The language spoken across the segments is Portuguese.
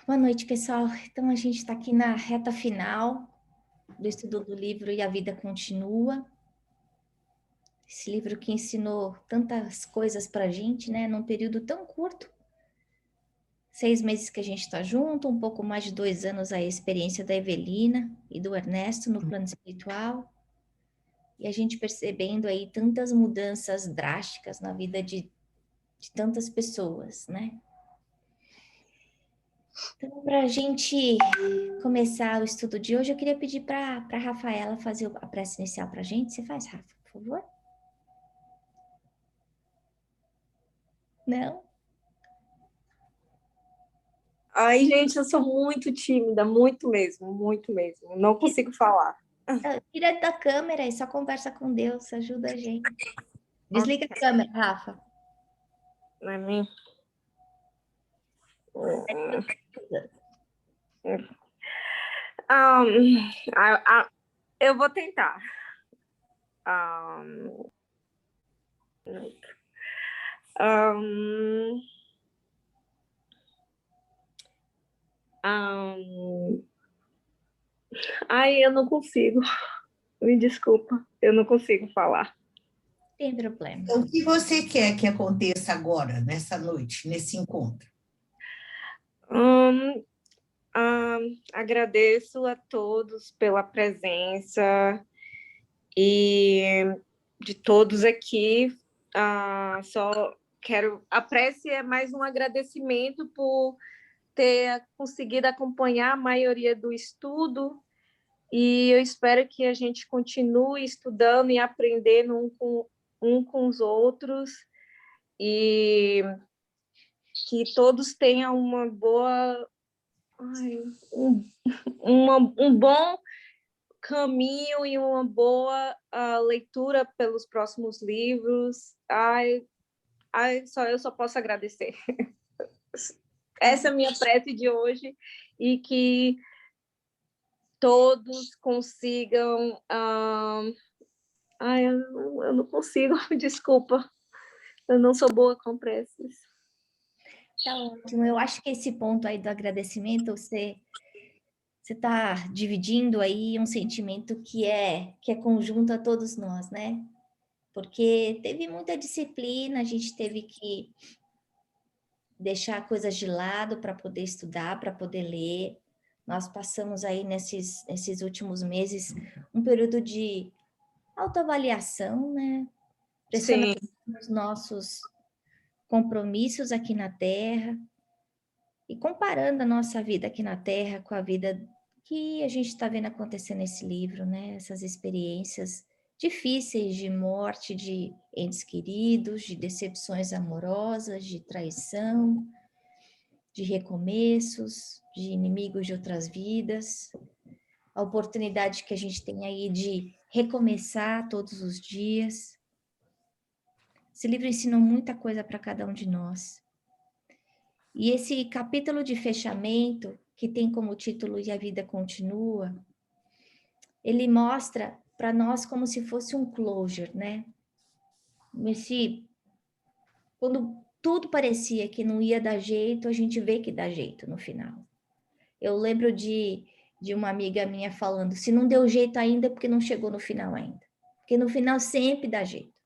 Boa noite, pessoal. Então, a gente está aqui na reta final do estudo do livro E a Vida Continua. Esse livro que ensinou tantas coisas para a gente, né? Num período tão curto. 6 meses que a gente está junto, um pouco mais de 2 anos a experiência da Evelina e do Ernesto no plano espiritual. E a gente percebendo aí tantas mudanças drásticas na vida de tantas pessoas, né? Então, para a gente começar o estudo de hoje, eu queria pedir para a Rafaela fazer a prece inicial para a gente. Você faz, Rafa, por favor? Não? Ai, gente, eu sou muito tímida, muito mesmo, muito mesmo. Não consigo falar. Tira da câmera e só conversa com Deus, ajuda a gente. Desliga a Ok, câmera, Rafa. não é mim? Eu vou tentar. Um, um, um, ai, eu não consigo. Me desculpa, eu não consigo falar. Tem problema. Então, o que você quer que aconteça agora, nessa noite, nesse encontro? Agradeço a todos pela presença e de todos aqui. Só quero. A prece é mais um agradecimento por ter conseguido acompanhar a maioria do estudo, e eu espero que a gente continue estudando e aprendendo um com os outros, e que todos tenham uma boa, um bom caminho e uma boa leitura pelos próximos livros. Eu só posso agradecer. Essa é a minha prece de hoje, e que todos consigam... eu não consigo, desculpa. Eu não sou boa com preces. Tá ótimo. Eu acho que esse ponto aí do agradecimento, você está dividindo aí um sentimento que é conjunto a todos nós, né? Porque teve muita disciplina, a gente teve que deixar coisas de lado para poder estudar, para poder ler. Nós passamos aí nesses últimos meses um período de autoavaliação, né? Prestando Sim. atenção nos nossos compromissos aqui na Terra e comparando a nossa vida aqui na Terra com a vida que a gente está vendo acontecer nesse livro, né? Essas experiências difíceis de morte de entes queridos, de decepções amorosas, de traição, de recomeços, de inimigos de outras vidas, a oportunidade que a gente tem aí de recomeçar todos os dias. Esse livro ensinou muita coisa para cada um de nós. E esse capítulo de fechamento, que tem como título E a Vida Continua, ele mostra para nós como se fosse um closure, né? Quando tudo parecia que não ia dar jeito, a gente vê que dá jeito no final. Eu lembro de uma amiga minha falando, se não deu jeito ainda é porque não chegou no final ainda. Porque no final sempre dá jeito.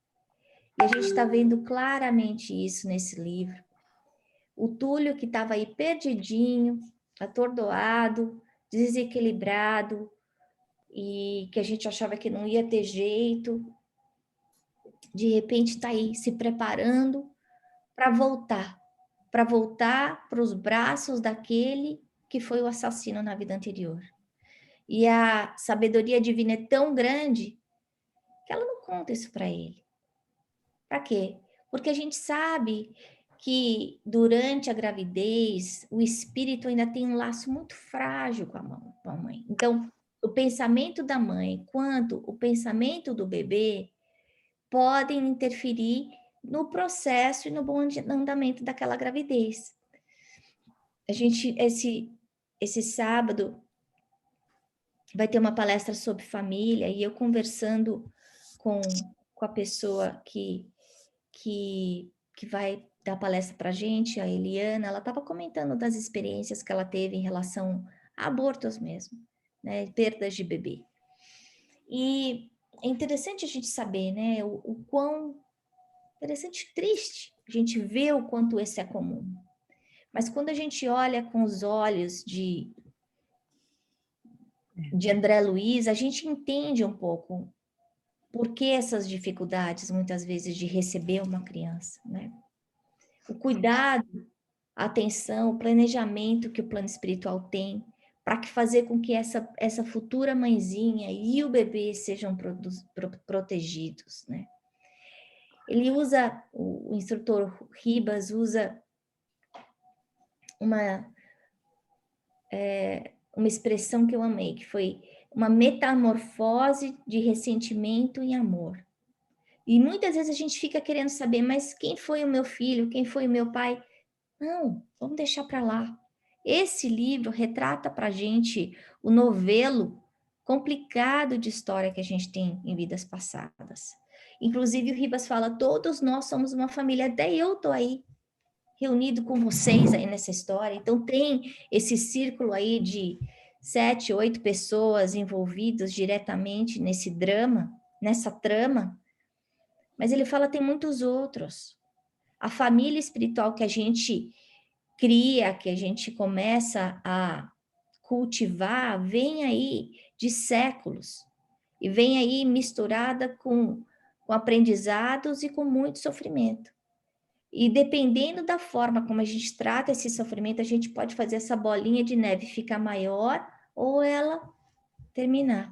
E a gente está vendo claramente isso nesse livro. O Túlio, que estava aí perdidinho, atordoado, desequilibrado, e que a gente achava que não ia ter jeito, de repente está aí se preparando para voltar para os braços daquele que foi o assassino na vida anterior. E a sabedoria divina é tão grande que ela não conta isso para ele. Para quê? Porque a gente sabe que durante a gravidez o espírito ainda tem um laço muito frágil com a mãe. Então, o pensamento da mãe quanto o pensamento do bebê podem interferir no processo e no bom andamento daquela gravidez. A gente, esse sábado, vai ter uma palestra sobre família, e eu conversando com a pessoa que que vai dar palestra para a gente, a Eliana, ela estava comentando das experiências que ela teve em relação a abortos mesmo, né, perdas de bebê. E é interessante a gente saber, né, o quão interessante e triste a gente vê o quanto esse é comum. Mas quando a gente olha com os olhos de André Luiz, a gente entende um pouco por que essas dificuldades, muitas vezes, de receber uma criança, né? O cuidado, a atenção, o planejamento que o plano espiritual tem para fazer com que essa futura mãezinha e o bebê sejam protegidos, né? Ele usa, o instrutor Ribas usa uma expressão que eu amei, que foi uma metamorfose de ressentimento em amor. E muitas vezes a gente fica querendo saber, mas quem foi o meu filho? Quem foi o meu pai? Não, vamos deixar para lá. Esse livro retrata para a gente o novelo complicado de história que a gente tem em vidas passadas. Inclusive o Ribas fala, todos nós somos uma família, até eu estou aí, reunido com vocês aí nessa história. Então tem esse círculo aí de 7, 8 pessoas envolvidas diretamente nesse drama, nessa trama, mas ele fala tem muitos outros. A família espiritual que a gente cria, que a gente começa a cultivar, vem aí de séculos e vem aí misturada com aprendizados e com muito sofrimento. E dependendo da forma como a gente trata esse sofrimento, a gente pode fazer essa bolinha de neve ficar maior ou ela terminar.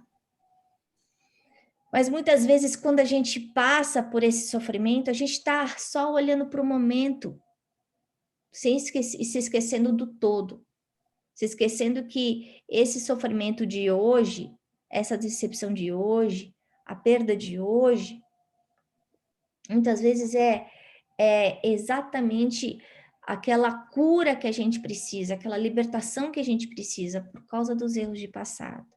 Mas muitas vezes, quando a gente passa por esse sofrimento, a gente está só olhando para o momento, se esquecendo do todo, se esquecendo que esse sofrimento de hoje, essa decepção de hoje, a perda de hoje, muitas vezes é exatamente aquela cura que a gente precisa, aquela libertação que a gente precisa por causa dos erros de passado.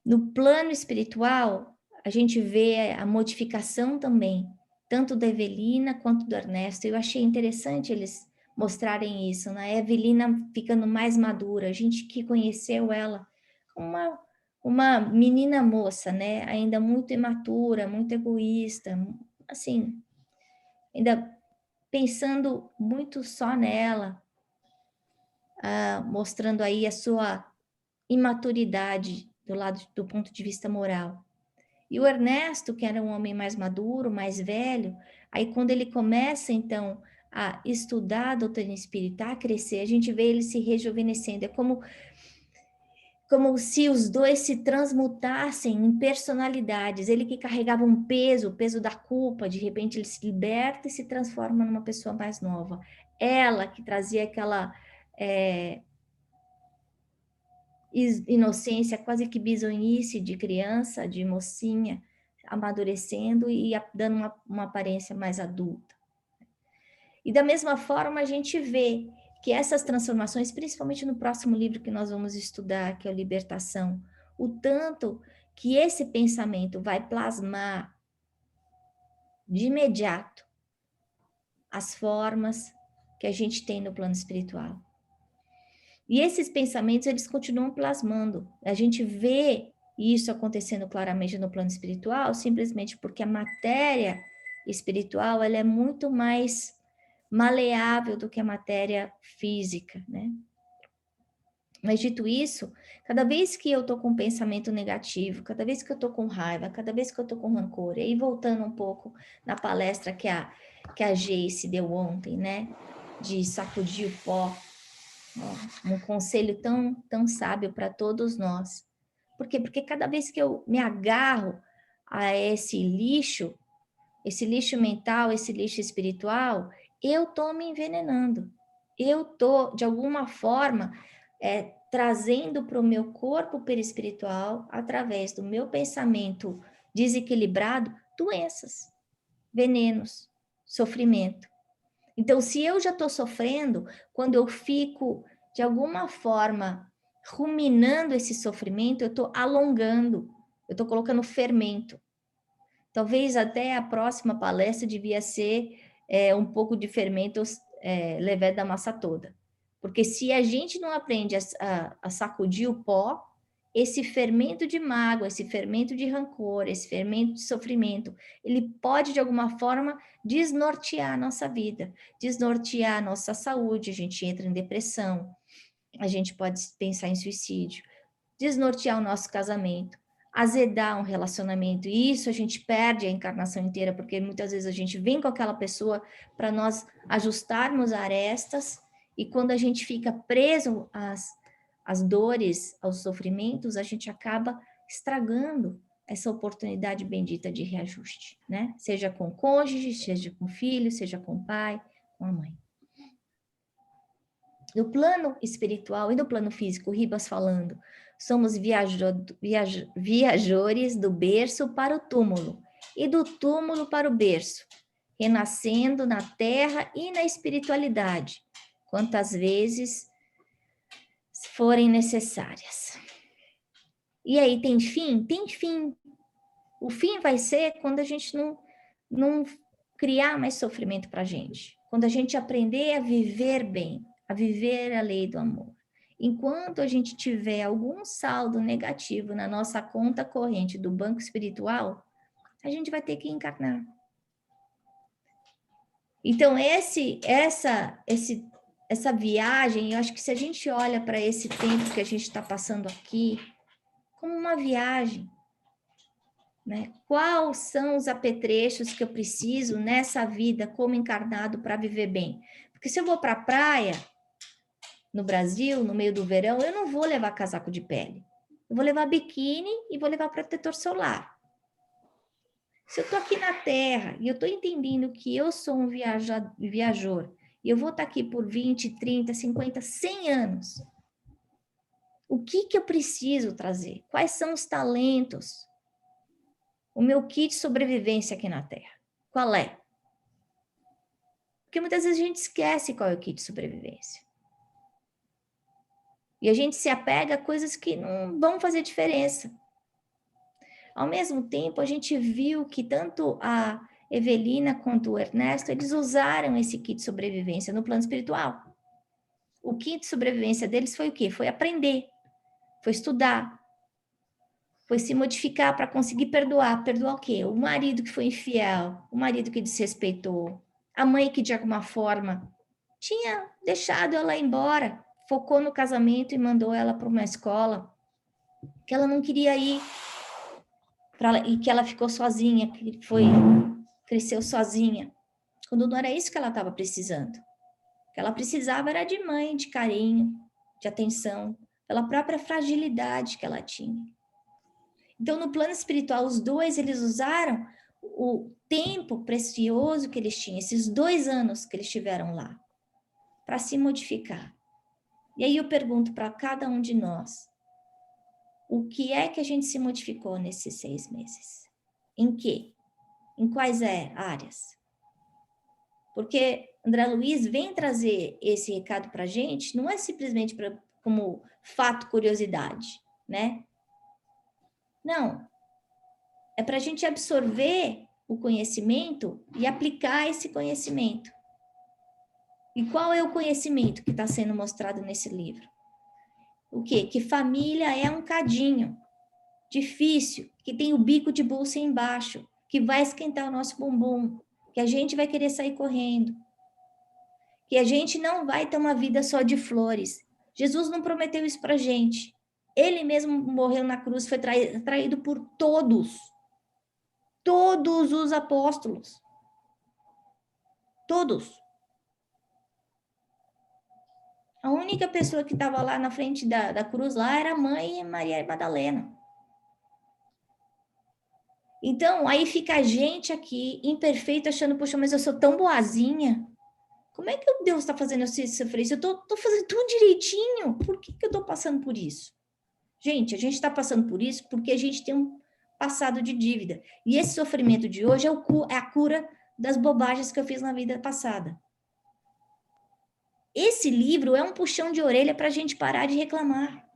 No plano espiritual, a gente vê a modificação também, tanto da Evelina quanto do Ernesto. Eu achei interessante eles mostrarem isso, né? A Evelina ficando mais madura, a gente que conheceu ela, uma menina moça, né? Ainda muito imatura, muito egoísta, assim, ainda pensando muito só nela, mostrando aí a sua imaturidade do ponto de vista moral. E o Ernesto, que era um homem mais maduro, mais velho, aí quando ele começa, então, a estudar a doutrina espírita, a crescer, a gente vê ele se rejuvenescendo. É como se os dois se transmutassem em personalidades. Ele que carregava um peso, o peso da culpa, de repente ele se liberta e se transforma numa pessoa mais nova. Ela que trazia aquela inocência, quase que bisonhice de criança, de mocinha, amadurecendo e dando uma aparência mais adulta. E da mesma forma a gente vê que essas transformações, principalmente no próximo livro que nós vamos estudar, que é o Libertação, o tanto que esse pensamento vai plasmar de imediato as formas que a gente tem no plano espiritual. E esses pensamentos, eles continuam plasmando. A gente vê isso acontecendo claramente no plano espiritual, simplesmente porque a matéria espiritual, ela é muito mais maleável do que a matéria física, né? Mas dito isso, cada vez que eu tô com um pensamento negativo, cada vez que eu tô com raiva, cada vez que eu tô com rancor, e aí voltando um pouco na palestra que a Geice deu ontem, né? De sacudir o pó, um conselho tão sábio para todos nós. Por quê? Porque cada vez que eu me agarro a esse lixo mental, esse lixo espiritual, eu estou me envenenando. Eu estou, de alguma forma, trazendo para o meu corpo perispiritual, através do meu pensamento desequilibrado, doenças, venenos, sofrimento. Então, se eu já estou sofrendo, quando eu fico, de alguma forma, ruminando esse sofrimento, eu estou alongando, eu estou colocando fermento. Talvez até a próxima palestra devia ser um pouco de fermentos levé da massa toda. Porque se a gente não aprende a sacudir o pó, esse fermento de mágoa, esse fermento de rancor, esse fermento de sofrimento, ele pode, de alguma forma, desnortear a nossa vida, desnortear a nossa saúde, a gente entra em depressão, a gente pode pensar em suicídio, desnortear o nosso casamento, azedar um relacionamento, e isso a gente perde a encarnação inteira, porque muitas vezes a gente vem com aquela pessoa para nós ajustarmos arestas, e quando a gente fica preso às dores, aos sofrimentos, a gente acaba estragando essa oportunidade bendita de reajuste, né? Seja com o cônjuge, seja com o filho, seja com o pai, com a mãe. No plano espiritual e no plano físico, Ribas falando, somos viajores do berço para o túmulo e do túmulo para o berço, renascendo na terra e na espiritualidade, quantas vezes forem necessárias. E aí, tem fim? Tem fim. O fim vai ser quando a gente não criar mais sofrimento para a gente, quando a gente aprender a viver bem, a viver a lei do amor. Enquanto a gente tiver algum saldo negativo na nossa conta corrente do banco espiritual, a gente vai ter que encarnar. Então, essa viagem, eu acho que se a gente olha para esse tempo que a gente está passando aqui, como uma viagem, né? Quais são os apetrechos que eu preciso nessa vida como encarnado para viver bem? Porque se eu vou para a praia, no Brasil, no meio do verão, eu não vou levar casaco de pele. Eu vou levar biquíni e vou levar protetor solar. Se eu estou aqui na Terra e eu estou entendendo que eu sou um viajor e eu vou estar aqui por 20, 30, 50, 100 anos, o que eu preciso trazer? Quais são os talentos? O meu kit de sobrevivência aqui na Terra. Qual é? Porque muitas vezes a gente esquece qual é o kit de sobrevivência. E a gente se apega a coisas que não vão fazer diferença. Ao mesmo tempo, a gente viu que tanto a Evelina quanto o Ernesto, eles usaram esse kit de sobrevivência no plano espiritual. O kit de sobrevivência deles foi o quê? Foi aprender, foi estudar, foi se modificar para conseguir perdoar. Perdoar o quê? O marido que foi infiel, o marido que desrespeitou, a mãe que de alguma forma tinha deixado ela embora, focou no casamento e mandou ela para uma escola que ela não queria ir, e que ela ficou sozinha, que cresceu sozinha, quando não era isso que ela estava precisando. O que ela precisava era de mãe, de carinho, de atenção, pela própria fragilidade que ela tinha. Então, no plano espiritual, os dois, eles usaram o tempo precioso que eles tinham, esses 2 anos que eles tiveram lá, para se modificar. E aí eu pergunto para cada um de nós, o que é que a gente se modificou nesses 6 meses? Em quê? Em quais áreas? Porque André Luiz vem trazer esse recado para a gente, não é simplesmente como fato, curiosidade, né? Não. É para a gente absorver o conhecimento e aplicar esse conhecimento. E qual é o conhecimento que está sendo mostrado nesse livro? O quê? Que família é um cadinho difícil, que tem o bico de bolsa embaixo, que vai esquentar o nosso bumbum, que a gente vai querer sair correndo, que a gente não vai ter uma vida só de flores. Jesus não prometeu isso para a gente. Ele mesmo morreu na cruz, foi traído por todos os apóstolos. Todos. A única pessoa que estava lá na frente da cruz lá era a mãe Maria Madalena. Então, aí fica a gente aqui, imperfeito, achando, poxa, mas eu sou tão boazinha. Como é que Deus está fazendo eu sofrer isso? Eu estou fazendo tudo direitinho. Por que eu estou passando por isso? Gente, a gente está passando por isso porque a gente tem um passado de dívida. E esse sofrimento de hoje é a cura das bobagens que eu fiz na vida passada. Esse livro é um puxão de orelha para a gente parar de reclamar.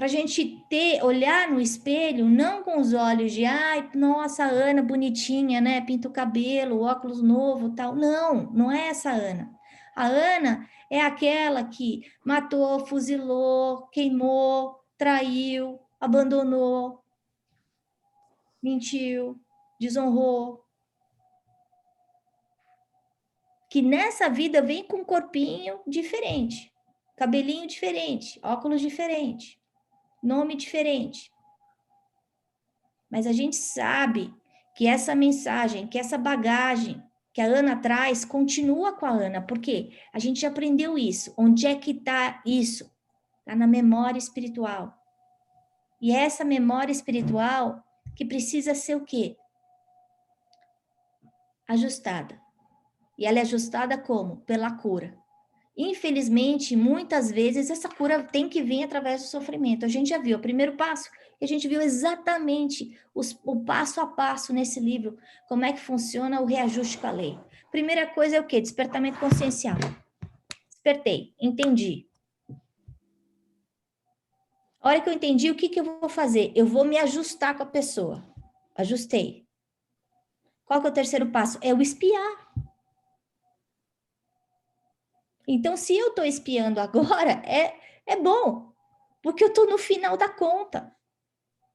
Para a gente olhar no espelho, não com os olhos de, ai, nossa, a Ana bonitinha, né? Pinta o cabelo, óculos novo, tal. Não, não é essa Ana. A Ana é aquela que matou, fuzilou, queimou, traiu, abandonou, mentiu, desonrou. Que nessa vida vem com um corpinho diferente, cabelinho diferente, óculos diferente, nome diferente. Mas a gente sabe que essa mensagem, que essa bagagem que a Ana traz, continua com a Ana. Por quê? A gente já aprendeu isso. Onde é que está isso? Está na memória espiritual. E essa memória espiritual que precisa ser o quê? Ajustada. E ela é ajustada como? Pela cura. Infelizmente, muitas vezes, essa cura tem que vir através do sofrimento. A gente já viu o primeiro passo, e a gente viu exatamente o passo a passo nesse livro, como é que funciona o reajuste com a lei. Primeira coisa é o quê? Despertamento consciencial. Despertei, entendi. A hora que eu entendi, o que que eu vou fazer? Eu vou me ajustar com a pessoa. Ajustei. Qual que é o terceiro passo? É o espiar. Então, se eu estou espiando agora, é bom, porque eu estou no final da conta.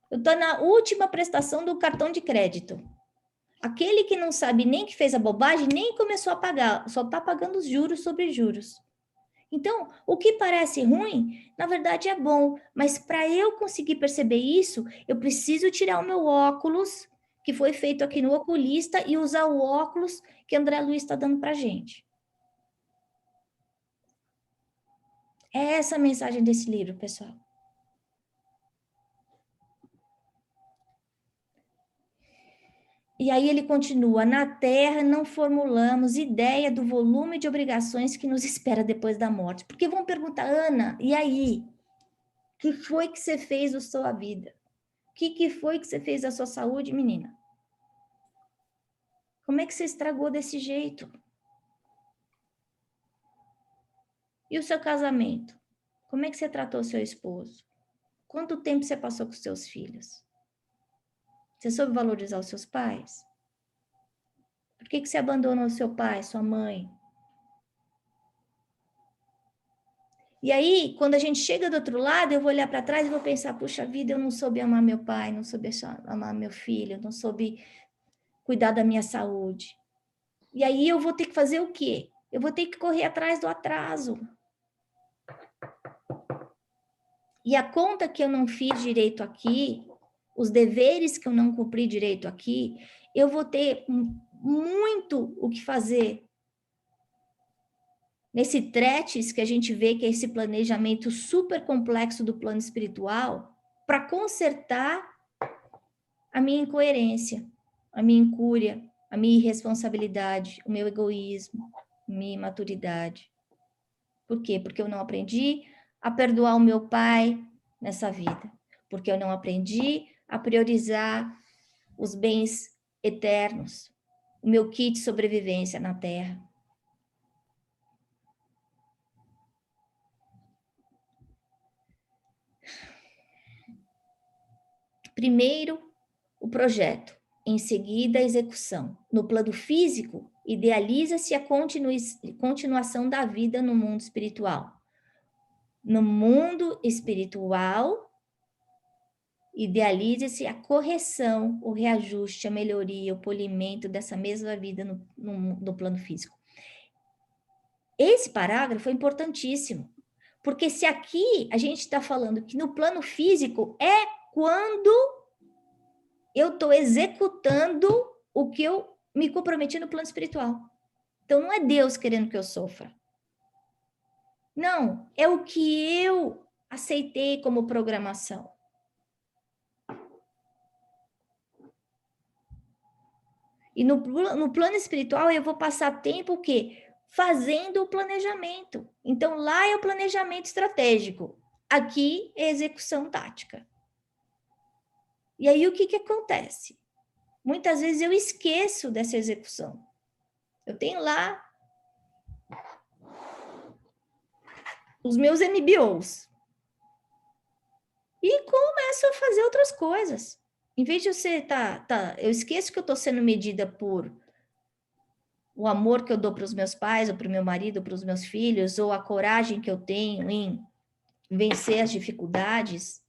Eu estou na última prestação do cartão de crédito. Aquele que não sabe nem que fez a bobagem, nem começou a pagar, só está pagando os juros sobre juros. Então, o que parece ruim, na verdade é bom, mas para eu conseguir perceber isso, eu preciso tirar o meu óculos, que foi feito aqui no oculista, e usar o óculos que André Luiz está dando para a gente. É essa a mensagem desse livro, pessoal. E aí ele continua, na Terra não formulamos ideia do volume de obrigações que nos espera depois da morte. Porque vão perguntar, Ana, e aí? O que foi que você fez da sua vida? O que foi que você fez da sua saúde, menina? Como é que você estragou desse jeito? E o seu casamento? Como é que você tratou o seu esposo? Quanto tempo você passou com os seus filhos? Você soube valorizar os seus pais? Por que você abandonou seu pai, sua mãe? E aí, quando a gente chega do outro lado, eu vou olhar para trás e vou pensar, puxa vida, eu não soube amar meu pai, não soube amar meu filho, não soube cuidar da minha saúde. E aí eu vou ter que fazer o quê? Eu vou ter que correr atrás do atraso. E a conta que eu não fiz direito aqui, os deveres que eu não cumpri direito aqui, eu vou ter muito o que fazer nesse tretes que a gente vê que é esse planejamento super complexo do plano espiritual, para consertar a minha incoerência, a minha incúria, a minha irresponsabilidade, o meu egoísmo, a minha imaturidade. Por quê? Porque eu não aprendi a perdoar o meu pai nessa vida, porque eu não aprendi a priorizar os bens eternos, o meu kit de sobrevivência na Terra. Primeiro, o projeto, em seguida, a execução. No plano físico, idealiza-se a continuação da vida no mundo espiritual. No mundo espiritual, idealiza-se a correção, o reajuste, a melhoria, o polimento dessa mesma vida no plano físico. Esse parágrafo é importantíssimo, porque se aqui a gente está falando que no plano físico é quando eu estou executando o que eu me comprometi no plano espiritual. Então, não é Deus querendo que eu sofra. Não, é o que eu aceitei como programação. E no plano espiritual, eu vou passar tempo o quê? Fazendo o planejamento. Então, lá é o planejamento estratégico. Aqui é execução tática. E aí, o que acontece? Muitas vezes eu esqueço dessa execução. Eu tenho lá os meus MBOs. E começo a fazer outras coisas. Em vez de você eu esqueço que eu estou sendo medida por o amor que eu dou para os meus pais, ou para o meu marido, ou para os meus filhos, ou a coragem que eu tenho em vencer as dificuldades,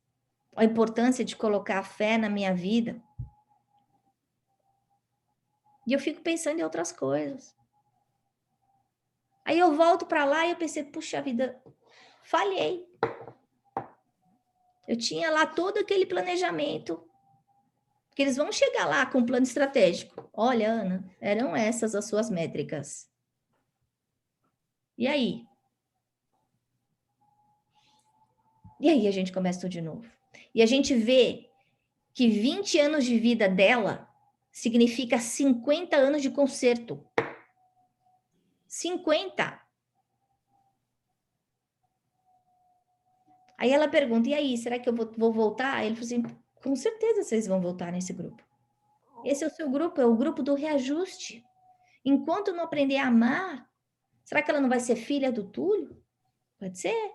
a importância de colocar a fé na minha vida. E eu fico pensando em outras coisas. Aí eu volto para lá e eu pensei, puxa vida, falhei. Eu tinha lá todo aquele planejamento, que eles vão chegar lá com um plano estratégico. Olha, Ana, eram essas as suas métricas. E aí? E aí a gente começa tudo de novo. E a gente vê que 20 anos de vida dela significa 50 anos de conserto. 50. Aí ela pergunta, e aí, será que eu vou voltar? Aí ele falou assim, com certeza vocês vão voltar nesse grupo. Esse é o seu grupo, é o grupo do reajuste. Enquanto não aprender a amar, será que ela não vai ser filha do Túlio? Pode ser.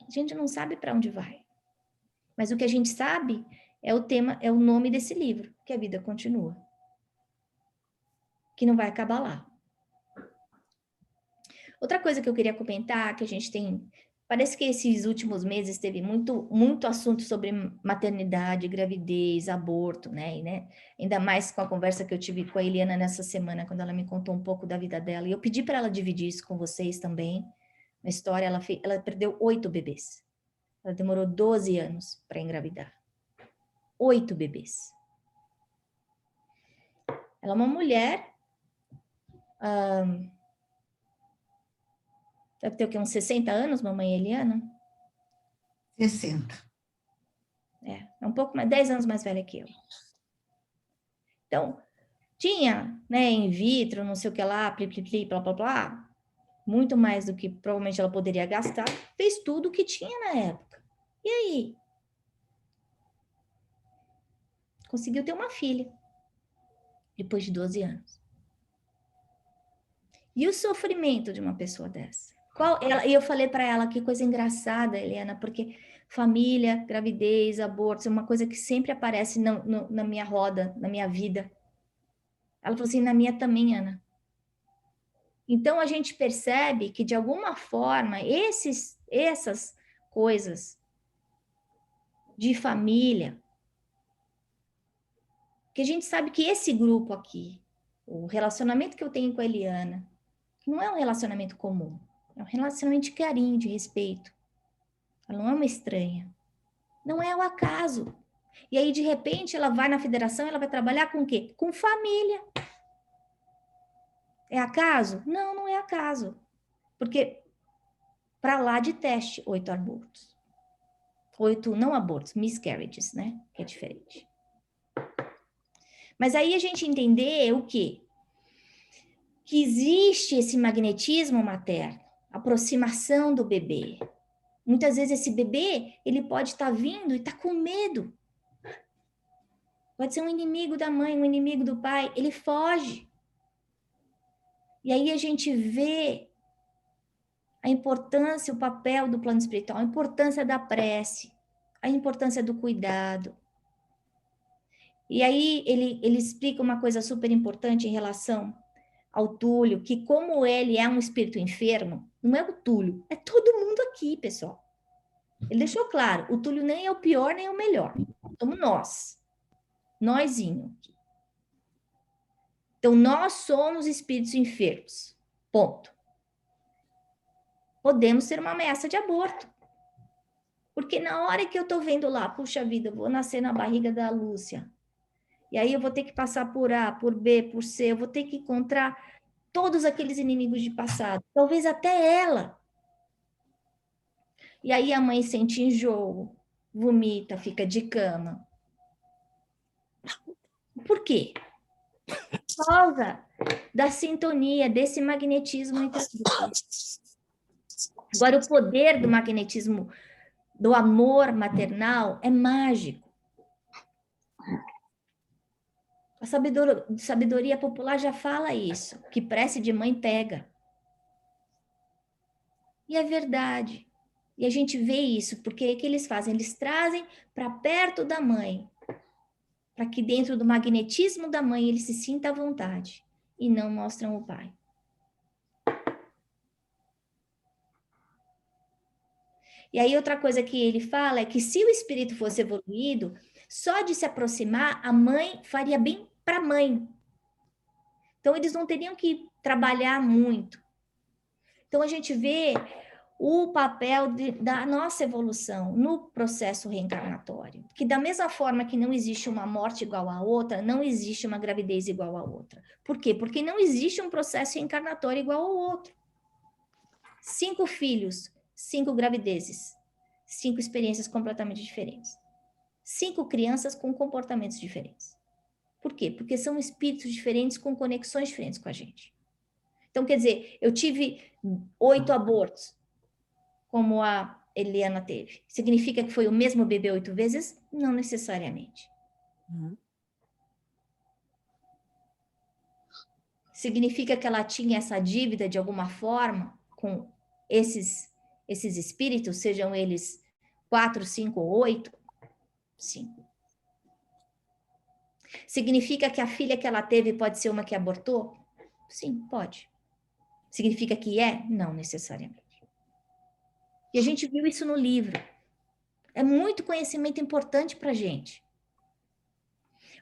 A gente não sabe para onde vai. Mas o que a gente sabe é o tema, é o nome desse livro, que a vida continua. Que não vai acabar lá. Outra coisa que eu queria comentar, que a gente tem... Parece que esses últimos meses teve muito assunto sobre maternidade, gravidez, aborto, né? Ainda mais com a conversa que eu tive com a Eliana nessa semana, quando ela me contou um pouco da vida dela. E eu pedi para ela dividir isso com vocês também. Uma história, ela perdeu 8 bebês. Ela demorou 12 anos para engravidar. 8 bebês. Ela é uma mulher... deve ter o quê? Uns 60 anos, mamãe Eliana? 60. É um pouco mais, 10 anos mais velha que eu. Então, tinha, né, in vitro, não sei o que lá, pli, blá, blá, blá, muito mais do que provavelmente ela poderia gastar, fez tudo o que tinha na época. E aí? Conseguiu ter uma filha, depois de 12 anos. E o sofrimento de uma pessoa dessa? E eu falei para ela, que coisa engraçada, Helena, porque família, gravidez, aborto, é uma coisa que sempre aparece na minha roda, na minha vida. Ela falou assim, na minha também, Ana. Então, a gente percebe que, de alguma forma, essas coisas de família, que a gente sabe que esse grupo aqui, o relacionamento que eu tenho com a Eliana, não é um relacionamento comum, é um relacionamento de carinho, de respeito. Ela não é uma estranha. Não é o acaso. E aí, de repente, ela vai na federação, ela vai trabalhar com o quê? Com família. É acaso? Não, não é acaso. Porque para lá de teste, 8 abortos. 8 não abortos, miscarriages, né? Que é diferente. Mas aí a gente entender o quê? Que existe esse magnetismo materno, aproximação do bebê. Muitas vezes esse bebê, ele pode estar vindo e estar com medo. Pode ser um inimigo da mãe, um inimigo do pai, ele foge. E aí a gente vê a importância, o papel do plano espiritual, a importância da prece, a importância do cuidado. E aí ele explica uma coisa super importante em relação ao Túlio, que como ele é um espírito enfermo, não é o Túlio, é todo mundo aqui, pessoal. Ele deixou claro, o Túlio nem é o pior nem o melhor, somos nós, nósinho. Então, nós somos espíritos enfermos, ponto. Podemos ser uma ameaça de aborto. Porque na hora que eu tô vendo lá, puxa vida, eu vou nascer na barriga da Lúcia, e aí eu vou ter que passar por A, por B, por C, eu vou ter que encontrar todos aqueles inimigos de passado, talvez até ela. E aí a mãe sente enjoo, vomita, fica de cama. Por quê? Por causa da sintonia, desse magnetismo entre as duas. Agora, o poder do magnetismo, do amor maternal, é mágico. A sabedoria popular já fala isso, que prece de mãe pega. E é verdade. E a gente vê isso, porque o que eles fazem? Eles trazem para perto da mãe, para que dentro do magnetismo da mãe ele se sinta à vontade, e não mostram o pai. E aí outra coisa que ele fala é que se o espírito fosse evoluído, só de se aproximar, a mãe faria bem para a mãe. Então eles não teriam que trabalhar muito. Então a gente vê o papel da nossa evolução no processo reencarnatório, que da mesma forma que não existe uma morte igual a outra, não existe uma gravidez igual a outra. Por quê? Porque não existe um processo reencarnatório igual ao outro. 5 filhos, 5 gravidezes, 5 experiências completamente diferentes. 5 crianças com comportamentos diferentes. Por quê? Porque são espíritos diferentes com conexões diferentes com a gente. Então, quer dizer, eu tive 8 abortos, como a Eliana teve. Significa que foi o mesmo bebê 8 vezes? Não necessariamente. Significa que ela tinha essa dívida de alguma forma com esses espíritos, sejam eles 4, 5 ou 8? Sim. Significa que a filha que ela teve pode ser uma que abortou? Sim, pode. Significa que é? Não necessariamente. E a gente viu isso no livro. É muito conhecimento importante para a gente.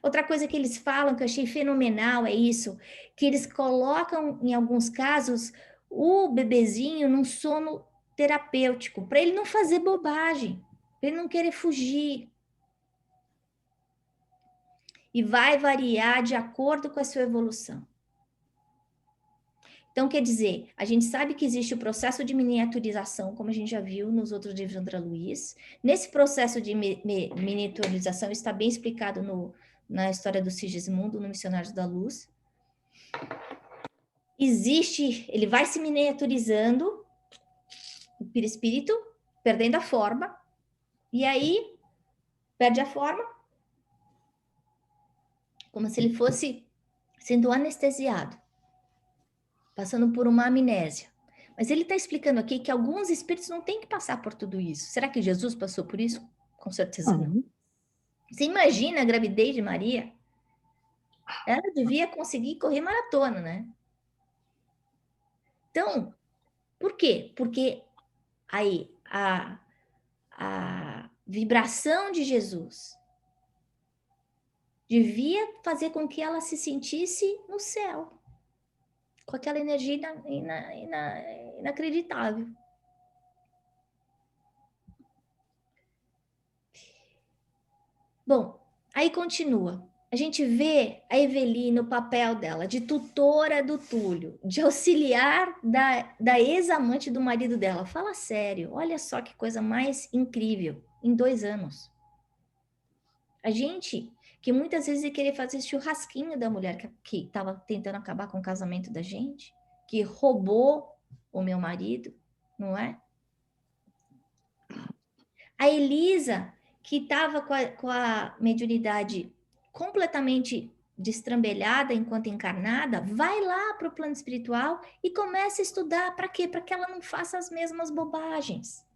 Outra coisa que eles falam que eu achei fenomenal é isso, que eles colocam, em alguns casos, o bebezinho num sono terapêutico, para ele não fazer bobagem, para ele não querer fugir. E vai variar de acordo com a sua evolução. Então, quer dizer, a gente sabe que existe o processo de miniaturização, como a gente já viu nos outros livros de André Luiz. Nesse processo de miniaturização está bem explicado na história do Sigismundo, no Missionários da Luz. Existe, ele vai se miniaturizando, o perispírito, perdendo a forma, e aí perde a forma, como se ele fosse sendo anestesiado, passando por uma amnésia. Mas ele está explicando aqui que alguns espíritos não têm que passar por tudo isso. Será que Jesus passou por isso? Com certeza não. Você imagina a gravidez de Maria? Ela devia conseguir correr maratona, né? Então, por quê? Porque aí a vibração de Jesus devia fazer com que ela se sentisse no céu, com aquela energia inacreditável. Bom, aí continua. A gente vê a Eveline, o papel dela de tutora do Túlio, de auxiliar da ex-amante do marido dela. Fala sério, olha só que coisa mais incrível, em 2 anos. A gente, que muitas vezes ia querer fazer churrasquinho da mulher que estava tentando acabar com o casamento da gente, que roubou o meu marido, não é? A Elisa, que estava com a mediunidade completamente destrambelhada enquanto encarnada, vai lá para o plano espiritual e começa a estudar. Para quê? Para que ela não faça as mesmas bobagens.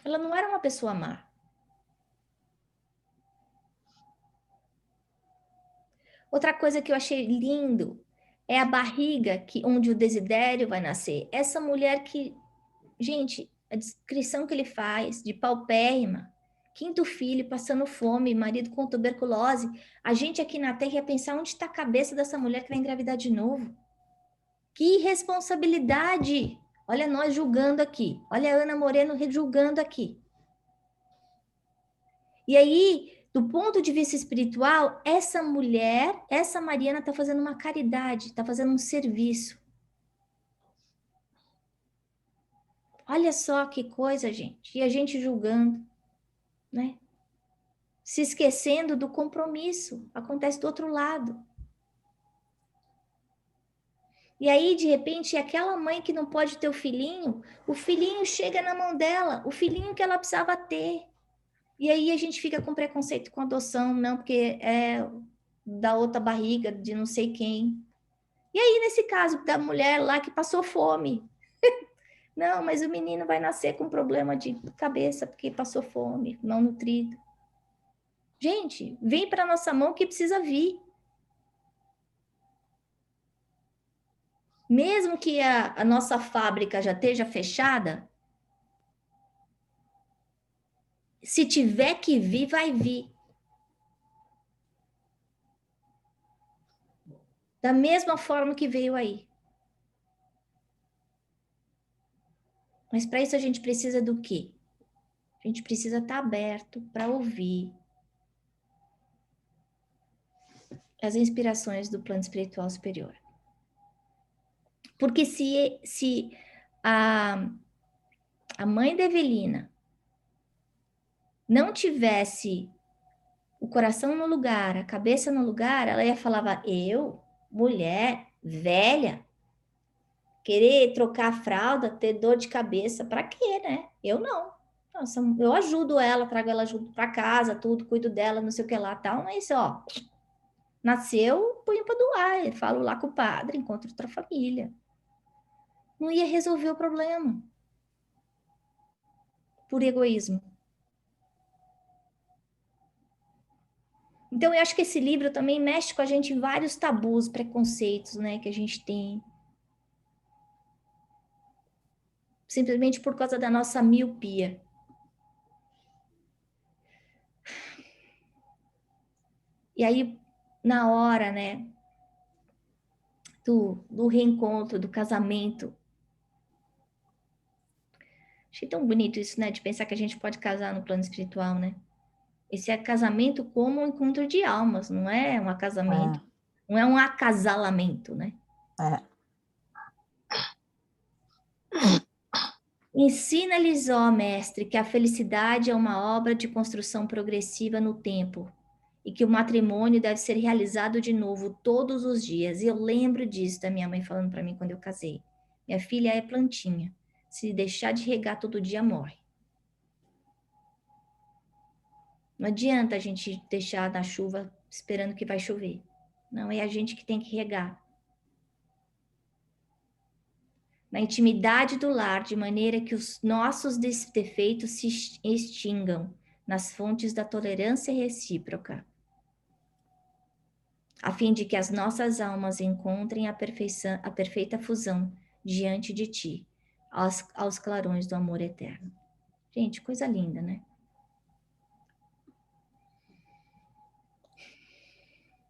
Ela não era uma pessoa má. Outra coisa que eu achei lindo é a barriga onde o Desidério vai nascer. Essa mulher que, gente, a descrição que ele faz de paupérrima, 5º filho, passando fome, marido com tuberculose. A gente aqui na Terra ia pensar onde está a cabeça dessa mulher que vai engravidar de novo. Que irresponsabilidade! Olha nós julgando aqui. Olha a Ana Moreno julgando aqui. E aí, do ponto de vista espiritual, essa mulher, essa Mariana está fazendo uma caridade, está fazendo um serviço. Olha só que coisa, gente. E a gente julgando, né? Se esquecendo do compromisso. Acontece do outro lado. E aí, de repente, aquela mãe que não pode ter o filhinho chega na mão dela, o filhinho que ela precisava ter. E aí a gente fica com preconceito com adoção, não, porque é da outra barriga, de não sei quem. E aí, nesse caso da mulher lá que passou fome, não, mas o menino vai nascer com problema de cabeça porque passou fome, não nutrido. Gente, vem para nossa mão que precisa vir. Mesmo que a nossa fábrica já esteja fechada, se tiver que vir, vai vir. Da mesma forma que veio aí. Mas para isso a gente precisa do quê? A gente precisa estar aberto para ouvir as inspirações do plano espiritual superior. Porque se a mãe da Evelina não tivesse o coração no lugar, a cabeça no lugar, ela ia falar, eu, mulher, velha, querer trocar a fralda, ter dor de cabeça, para quê, né? Eu não. Nossa, eu ajudo ela, trago ela junto para casa, tudo, cuido dela, não sei o que lá, tal, mas ó, nasceu, punho para doar, eu falo lá com o padre, encontro outra família. Não ia resolver o problema. Por egoísmo. Então, eu acho que esse livro também mexe com a gente em vários tabus, preconceitos, né, que a gente tem. Simplesmente por causa da nossa miopia. E aí, na hora, né, do reencontro, do casamento. Achei tão bonito isso, né, de pensar que a gente pode casar no plano espiritual, né? Esse é casamento como um encontro de almas, não é um casamento, não é um acasalamento, né? Ensina-lhes, ó mestre, que a felicidade é uma obra de construção progressiva no tempo e que o matrimônio deve ser realizado de novo todos os dias. E eu lembro disso da minha mãe falando para mim quando eu casei. Minha filha é plantinha. Se deixar de regar todo dia, morre. Não adianta a gente deixar na chuva esperando que vai chover. Não, é a gente que tem que regar. Na intimidade do lar, de maneira que os nossos defeitos se extingam nas fontes da tolerância recíproca, a fim de que as nossas almas encontrem a perfeita fusão diante de ti, aos clarões do amor eterno. Gente, coisa linda, né?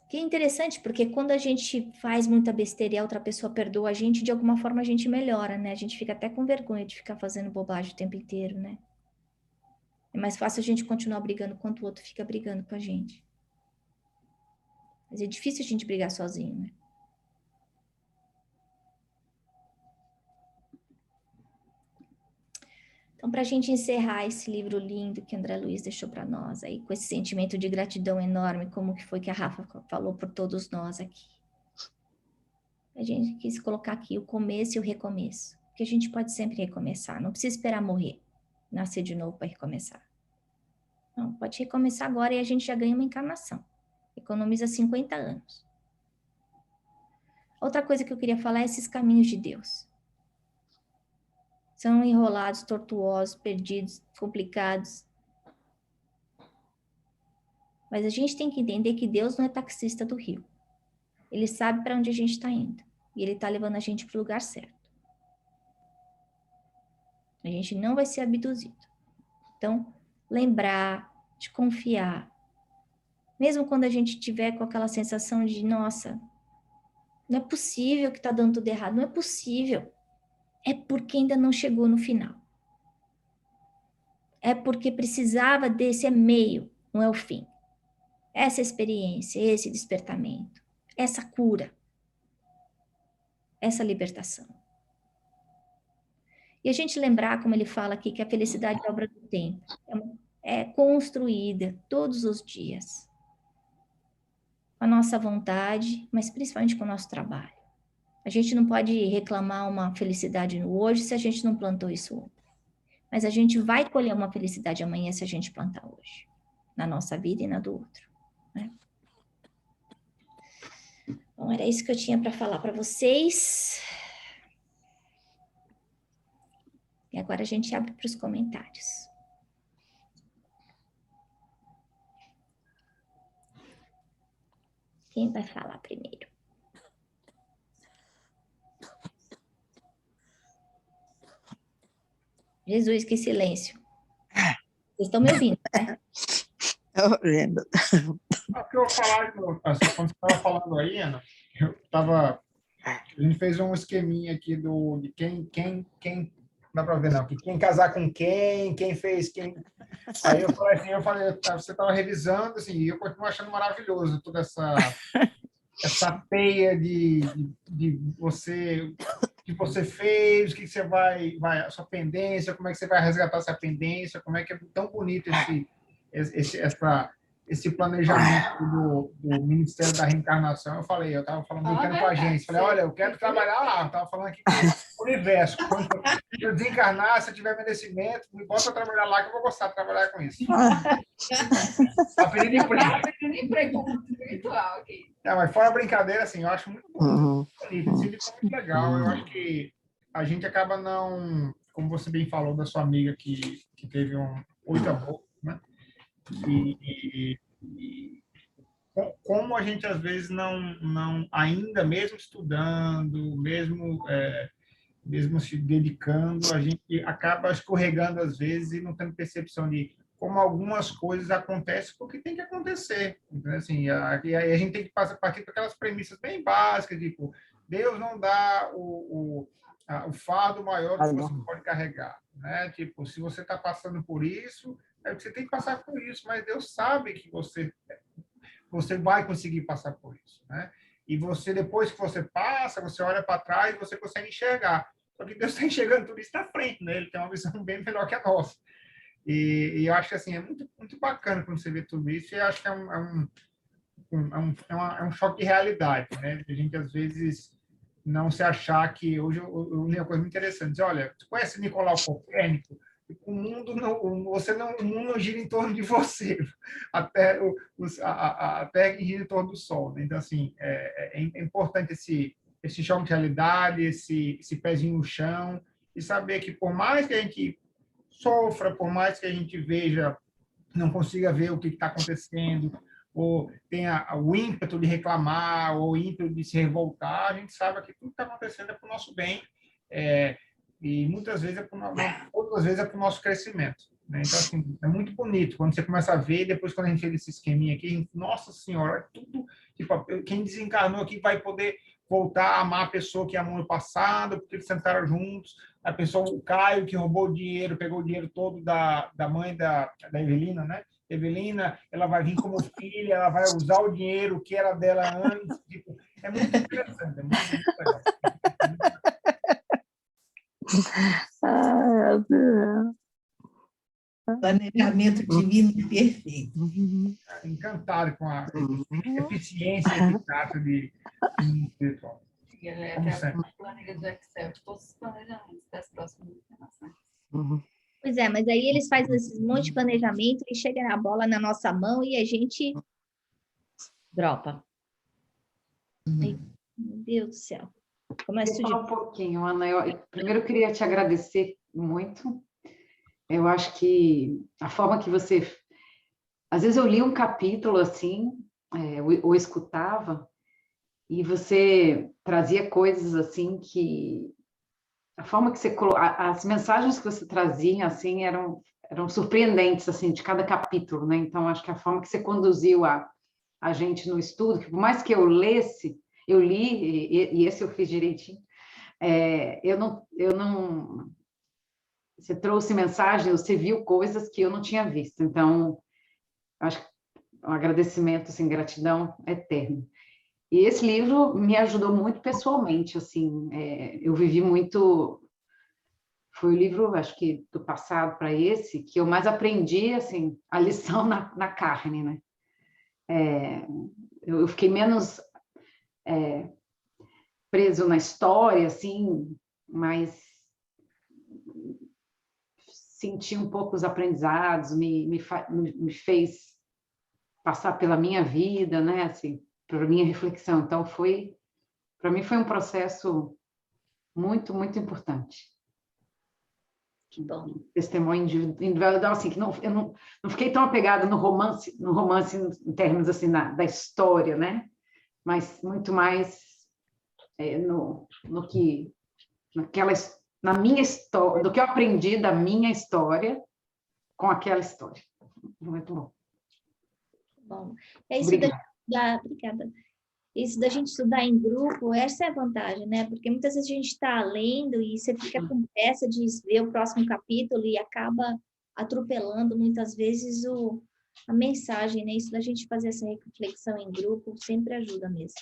Que é interessante, porque quando a gente faz muita besteira e a outra pessoa perdoa a gente, de alguma forma a gente melhora, né? A gente fica até com vergonha de ficar fazendo bobagem o tempo inteiro, né? É mais fácil a gente continuar brigando enquanto o outro fica brigando com a gente. Mas é difícil a gente brigar sozinho, né? Então, para a gente encerrar esse livro lindo que André Luiz deixou para nós, aí com esse sentimento de gratidão enorme, como que foi que a Rafa falou por todos nós aqui. A gente quis colocar aqui o começo e o recomeço, porque a gente pode sempre recomeçar, não precisa esperar morrer, nascer de novo para recomeçar. Não, pode recomeçar agora e a gente já ganha uma encarnação. Economiza 50 anos. Outra coisa que eu queria falar é esses caminhos de Deus. São enrolados, tortuosos, perdidos, complicados. Mas a gente tem que entender que Deus não é taxista do rio. Ele sabe para onde a gente está indo. E Ele está levando a gente para o lugar certo. A gente não vai ser abduzido. Então, lembrar de confiar. Mesmo quando a gente tiver com aquela sensação de, nossa, não é possível que está dando tudo errado. Não é possível. É porque ainda não chegou no final. É porque precisava desse meio, não é o fim. Essa experiência, esse despertamento, essa cura, essa libertação. E a gente lembrar, como ele fala aqui, que a felicidade é obra do tempo. É construída todos os dias. Com a nossa vontade, mas principalmente com o nosso trabalho. A gente não pode reclamar uma felicidade no hoje se a gente não plantou isso ontem. Mas a gente vai colher uma felicidade amanhã se a gente plantar hoje. Na nossa vida e na do outro. Né? Bom, era isso que eu tinha para falar para vocês. E agora a gente abre para os comentários. Quem vai falar primeiro? Jesus, que silêncio. Vocês estão me ouvindo, né? Ouvindo. O que eu vou falar, assim, quando você estava falando aí, Ana, a gente fez um esqueminha aqui de quem, não dá para ver não, que quem casar com quem fez quem. Aí eu falei, você estava revisando, assim, e eu continuo achando maravilhoso toda essa teia de você, que você fez, o que você vai, a sua pendência, como é que você vai resgatar essa pendência, como é que é tão bonito esse planejamento do Ministério da Reencarnação. Eu estava falando, brincando com a gente, falei, olha, eu quero trabalhar lá, eu estava falando aqui com o universo, quando eu desencarnar, se eu tiver merecimento, me bota a trabalhar lá, que eu vou gostar de trabalhar com isso. A pedir emprego virtual aqui. Mas fora a brincadeira, assim, eu acho muito bonito, esse livro é muito legal, eu acho que a gente acaba não, como você bem falou da sua amiga que teve um 8 abortos, né? E como a gente às vezes não ainda mesmo estudando, mesmo se dedicando, a gente acaba escorregando às vezes e não tendo percepção de como algumas coisas acontecem porque tem que acontecer. Então, assim, e aí a gente tem que partir para aquelas premissas bem básicas, tipo, Deus não dá o fardo maior que você pode carregar, né? Tipo, se você está passando por isso, você tem que passar por isso, mas Deus sabe que você vai conseguir passar por isso, né? E você, depois que você passa, você olha para trás e você consegue enxergar. Só que Deus está enxergando tudo isso na frente, né? Ele tem uma visão bem melhor que a nossa. E eu acho que assim, é muito, muito bacana quando você vê tudo isso, e eu acho que é um choque de realidade, né? A gente, às vezes, não se achar que... Hoje eu li uma coisa muito interessante, diz, olha, você conhece Nicolau Copérnico? O mundo não gira em torno de você, a Terra gira em torno do Sol, né? Então, assim, é importante esse choque de realidade, esse pezinho no chão, e saber que, por mais que a gente sofra, por mais que a gente veja, não consiga ver o que está acontecendo, ou tenha o ímpeto de reclamar, ou o ímpeto de se revoltar, a gente sabe que tudo que está acontecendo é para o nosso bem, e muitas vezes outras vezes é para o nosso crescimento, né? Então, assim, é muito bonito quando você começa a ver, depois quando a gente fez esse esqueminha aqui, nossa senhora, é tudo, tipo, quem desencarnou aqui vai poder voltar a amar a pessoa que amou no passado, porque eles sentaram juntos, a pessoa, o Caio, que roubou o dinheiro, pegou o dinheiro todo da mãe da Evelina, né? Evelina, ela vai vir como filha, ela vai usar o dinheiro que era dela antes, tipo, é muito interessante, é muito legal. Planejamento divino e perfeito. Encantado com a eficiência e eficácia de espiritual. Como sempre. Planilha do Excel, todos os planejamentos das próximas encarnações. Pois é, mas aí eles fazem esses monte de planejamento e chega na bola na nossa mão e a gente dropa. Ai, meu Deus do céu. Começa Vou falar um pouquinho, Ana. Primeiro eu queria te agradecer muito. Eu acho que a forma que você... Às vezes eu li um capítulo assim, ou escutava, e você trazia coisas assim que... A forma que você... As mensagens que você trazia, assim, eram surpreendentes, assim, de cada capítulo, né? Então, acho que a forma que você conduziu a gente no estudo, que por mais que eu lesse, eu li, e esse eu fiz direitinho, eu não... Você trouxe mensagens, você viu coisas que eu não tinha visto. Então, acho que um agradecimento, assim, gratidão eterna. E esse livro me ajudou muito pessoalmente, assim, eu vivi muito... Foi o livro, acho que do passado para esse, que eu mais aprendi, assim, a lição na carne, né? Eu fiquei menos preso na história, assim, mas senti um pouco os aprendizados, me fez passar pela minha vida, né? Assim, para minha reflexão. Então, para mim, foi um processo muito, muito importante. Que bom. Testemunho individual, assim, que eu não fiquei tão apegada no romance em termos assim, da história, né? Mas muito mais na minha história, do que eu aprendi da minha história com aquela história. Muito bom. Bom, é isso Obrigada. Obrigada. Isso da gente estudar em grupo, essa é a vantagem, né? Porque muitas vezes a gente está lendo e você fica com pressa de ver o próximo capítulo e acaba atropelando muitas vezes a mensagem, né? Isso da gente fazer essa reflexão em grupo sempre ajuda mesmo.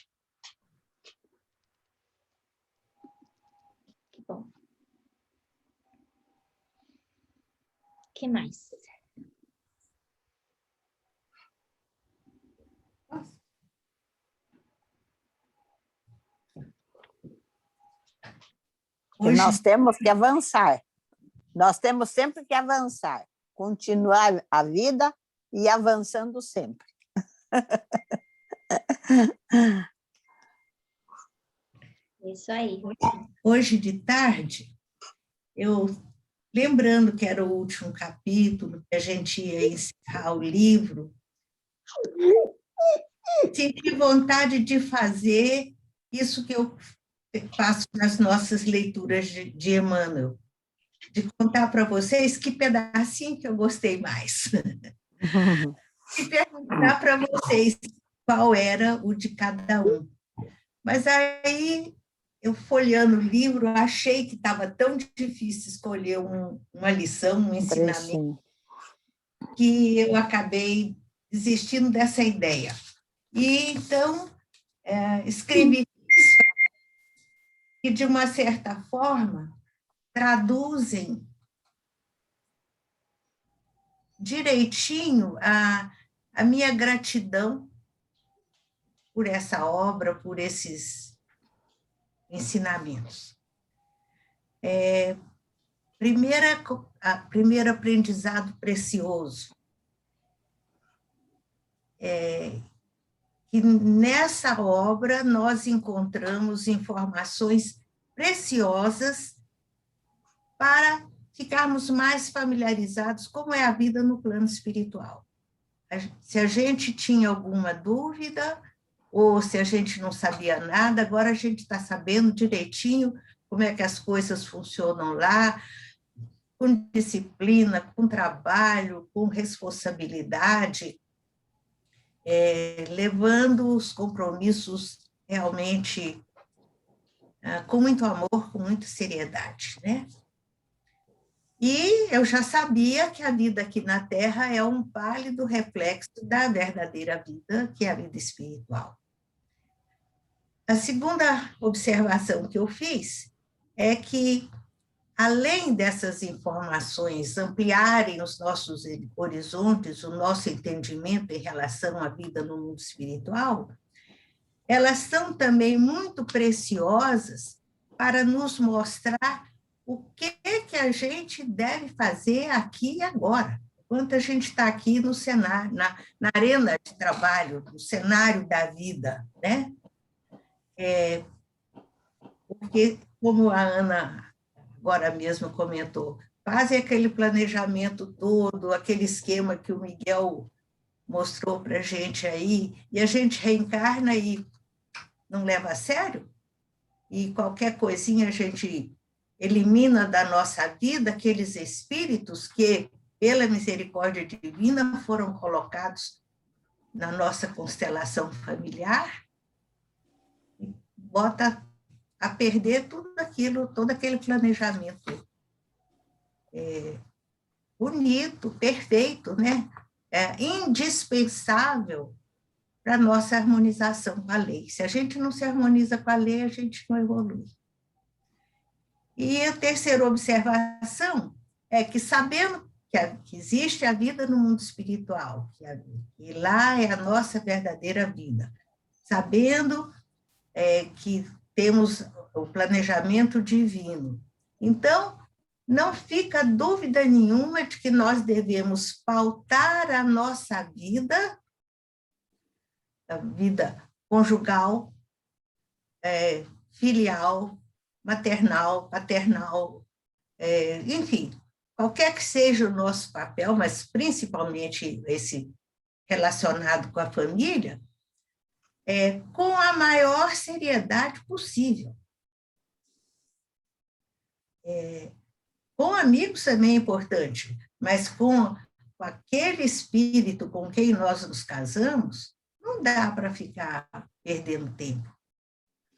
Que bom. O que mais? Que nós temos que avançar. Nós temos sempre que avançar, continuar a vida e avançando sempre. Isso aí. Hoje de tarde, eu lembrando que era o último capítulo, que a gente ia encerrar o livro, senti vontade de fazer isso que eu faço nas nossas leituras de Emmanuel, de contar para vocês que pedacinho que eu gostei mais. E perguntar para vocês qual era o de cada um. Mas aí, eu folheando o livro, achei que estava tão difícil escolher uma lição, um ensinamento, que eu acabei desistindo dessa ideia. E, então, escrevi que, de uma certa forma, traduzem direitinho a minha gratidão por essa obra, por esses ensinamentos. Primeiro aprendizado precioso que nessa obra nós encontramos informações preciosas para ficarmos mais familiarizados como é a vida no plano espiritual. Se a gente tinha alguma dúvida, ou se a gente não sabia nada, agora a gente está sabendo direitinho como é que as coisas funcionam lá, com disciplina, com trabalho, com responsabilidade, levando os compromissos realmente com muito amor, com muita seriedade, né? E eu já sabia que a vida aqui na Terra é um pálido reflexo da verdadeira vida, que é a vida espiritual. A segunda observação que eu fiz é que, além dessas informações ampliarem os nossos horizontes, o nosso entendimento em relação à vida no mundo espiritual, elas são também muito preciosas para nos mostrar o que a gente deve fazer aqui e agora, enquanto a gente está aqui no cenário, na arena de trabalho, no cenário da vida, né? Porque, como a Ana agora mesmo comentou, fazem aquele planejamento todo, aquele esquema que o Miguel mostrou para a gente aí, e a gente reencarna e não leva a sério, e qualquer coisinha a gente elimina da nossa vida aqueles espíritos que, pela misericórdia divina, foram colocados na nossa constelação familiar, e bota a perder tudo aquilo, todo aquele planejamento bonito, perfeito, né? Indispensável para a nossa harmonização com a lei. Se a gente não se harmoniza com a lei, a gente não evolui. E a terceira observação é que, sabendo que existe a vida no mundo espiritual, que lá é a nossa verdadeira vida, sabendo que temos o planejamento divino, então, não fica dúvida nenhuma de que nós devemos pautar a nossa vida conjugal, filial, maternal, paternal, enfim, qualquer que seja o nosso papel, mas principalmente esse relacionado com a família, com a maior seriedade possível. Com amigos também é importante, mas com aquele espírito com quem nós nos casamos, não dá para ficar perdendo tempo.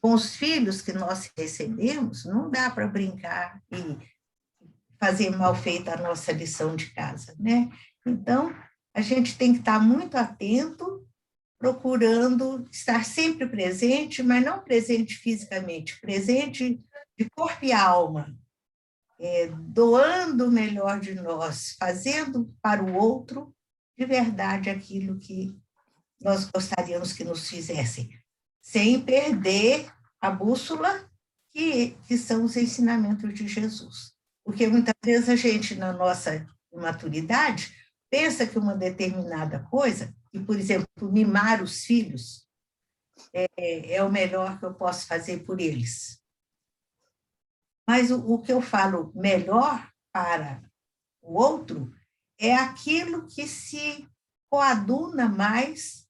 Com os filhos que nós recebemos, não dá para brincar e fazer mal feita a nossa lição de casa, né? Então, a gente tem que estar muito atento, procurando estar sempre presente, mas não presente fisicamente, presente de corpo e alma, doando o melhor de nós, fazendo para o outro de verdade aquilo que nós gostaríamos que nos fizessem, sem perder a bússola que são os ensinamentos de Jesus. Porque muitas vezes a gente, na nossa maturidade, pensa que uma determinada coisa, e, por exemplo, mimar os filhos, é o melhor que eu posso fazer por eles. Mas o que eu falo melhor para o outro é aquilo que se coaduna mais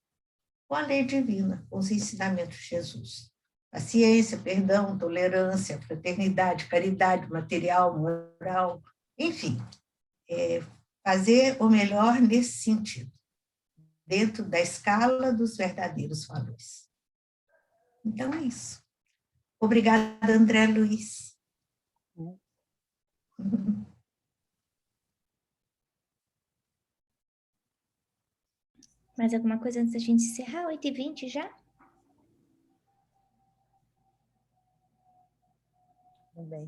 com a lei divina, com os ensinamentos de Jesus. Paciência, perdão, tolerância, fraternidade, caridade material, moral, enfim, fazer o melhor nesse sentido, dentro da escala dos verdadeiros valores. Então, é isso. Obrigada, André Luiz. Mais alguma coisa antes da gente encerrar? 8h20 já? Tudo bem.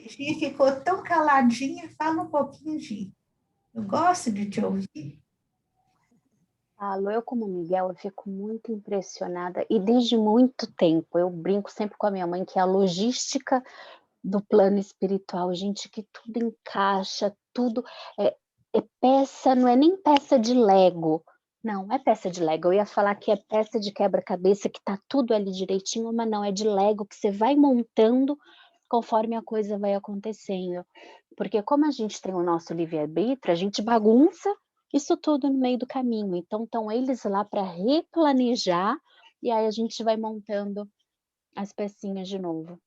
Gi ficou tão caladinha, fala um pouquinho, Gi. Eu gosto de te ouvir. Alô, eu como Miguel, eu fico muito impressionada, e desde muito tempo, eu brinco sempre com a minha mãe, que é a logística do plano espiritual, gente, que tudo encaixa, tudo é peça, não é nem peça de Lego, não é peça de Lego, eu ia falar que é peça de quebra-cabeça, que tá tudo ali direitinho, mas não, é de Lego, que você vai montando conforme a coisa vai acontecendo, porque como a gente tem o nosso livre-arbítrio, a gente bagunça isso tudo no meio do caminho, então estão eles lá para replanejar, e aí a gente vai montando as pecinhas de novo.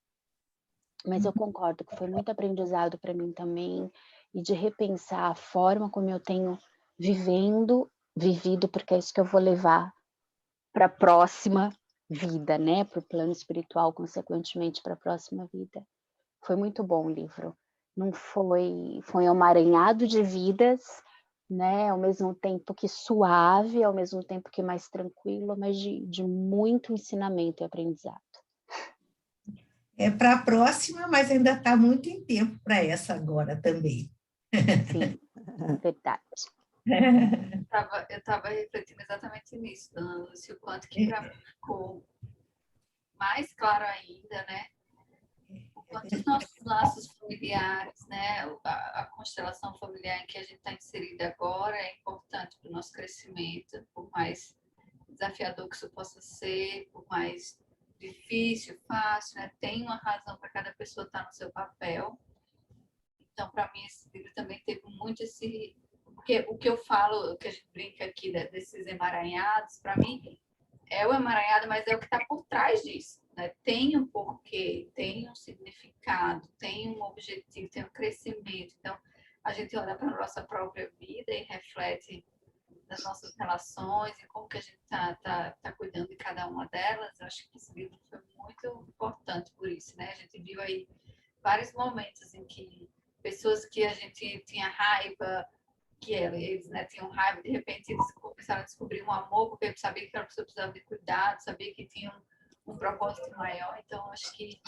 Mas eu concordo que foi muito aprendizado para mim também, e de repensar a forma como eu tenho vivido, porque é isso que eu vou levar para a próxima vida, né? Para o plano espiritual, consequentemente, para a próxima vida. Foi muito bom o livro. Não foi um emaranhado de vidas, né? Ao mesmo tempo que suave, ao mesmo tempo que mais tranquilo, mas de muito ensinamento e aprendizado. Para a próxima, mas ainda está muito em tempo para essa agora também. Sim, verdade. Eu estava refletindo exatamente nisso, dona Lúcia, o quanto que para mim ficou mais claro ainda, né? O quanto os nossos laços familiares, né? A constelação familiar em que a gente está inserida agora é importante para o nosso crescimento, por mais desafiador que isso possa ser, por mais difícil, fácil, né? Tem uma razão para cada pessoa estar no seu papel. Então, para mim, esse livro também teve muito esse... Porque o que eu falo, o que a gente brinca aqui desses emaranhados, para mim, é o emaranhado, mas é o que está por trás disso. Né? Tem um porquê, tem um significado, tem um objetivo, tem um crescimento. Então, a gente olha para a nossa própria vida e reflete das nossas relações e como que a gente tá cuidando de cada uma delas. Eu acho que esse livro foi muito importante por isso, né? A gente viu aí vários momentos em que pessoas que a gente tinha raiva, que eles, né, tinham raiva, de repente eles começaram a descobrir um amor, porque eles sabiam que aquela pessoa precisava de cuidado, sabia que tinha um propósito maior. Então, acho que,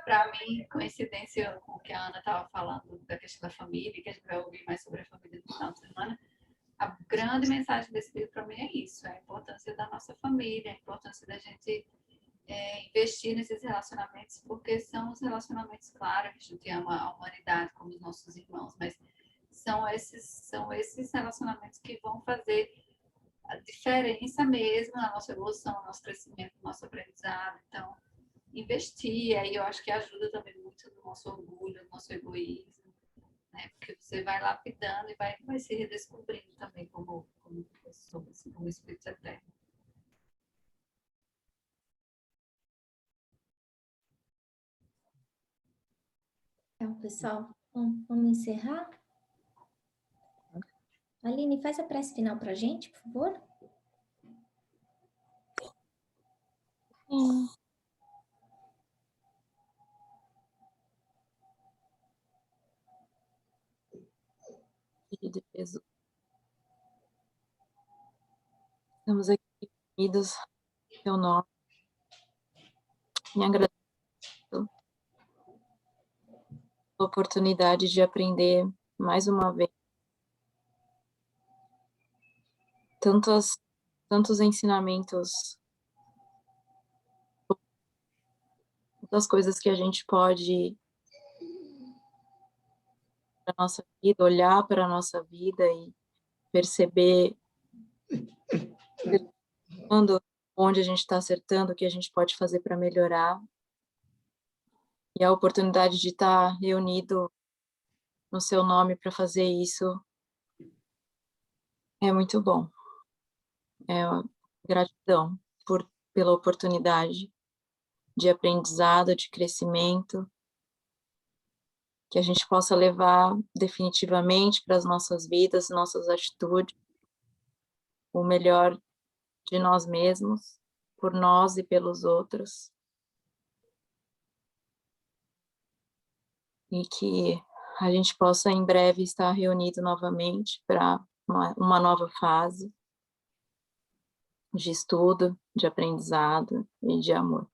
para mim, coincidência com o que a Ana estava falando da questão da família, que a gente vai ouvir mais sobre a família no final de semana, a grande mensagem desse livro para mim é isso, é a importância da nossa família, a importância da gente investir nesses relacionamentos, porque são os relacionamentos, claro, que a gente ama a humanidade como os nossos irmãos, mas são esses relacionamentos que vão fazer a diferença mesmo na nossa evolução, no nosso crescimento, no nosso aprendizado. Então, investir, aí eu acho que ajuda também muito no nosso orgulho, no nosso egoísmo, né? Porque você vai lapidando e vai se redescobrindo também como pessoa, assim, como espírito eterno. Então, pessoal, vamos encerrar? Aline, faz a prece final para a gente, por favor. Querido Jesus, estamos aqui unidos em teu nome, e agradeço pela oportunidade de aprender mais uma vez tantos ensinamentos, tantas coisas que a gente pode para a nossa vida, olhar para a nossa vida e perceber onde a gente está acertando, o que a gente pode fazer para melhorar. E a oportunidade de estar reunido no seu nome para fazer isso é muito bom. Gratidão pela oportunidade de aprendizado, de crescimento, que a gente possa levar definitivamente para as nossas vidas, nossas atitudes, o melhor de nós mesmos, por nós e pelos outros. E que a gente possa em breve estar reunido novamente para uma nova fase de estudo, de aprendizado e de amor.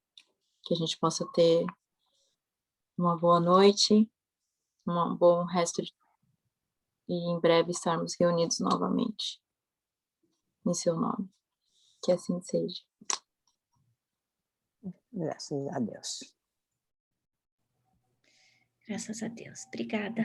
Que a gente possa ter uma boa noite, um bom resto de e em breve estarmos reunidos novamente em seu nome. Que assim seja. Graças a Deus. Graças a Deus. Obrigada.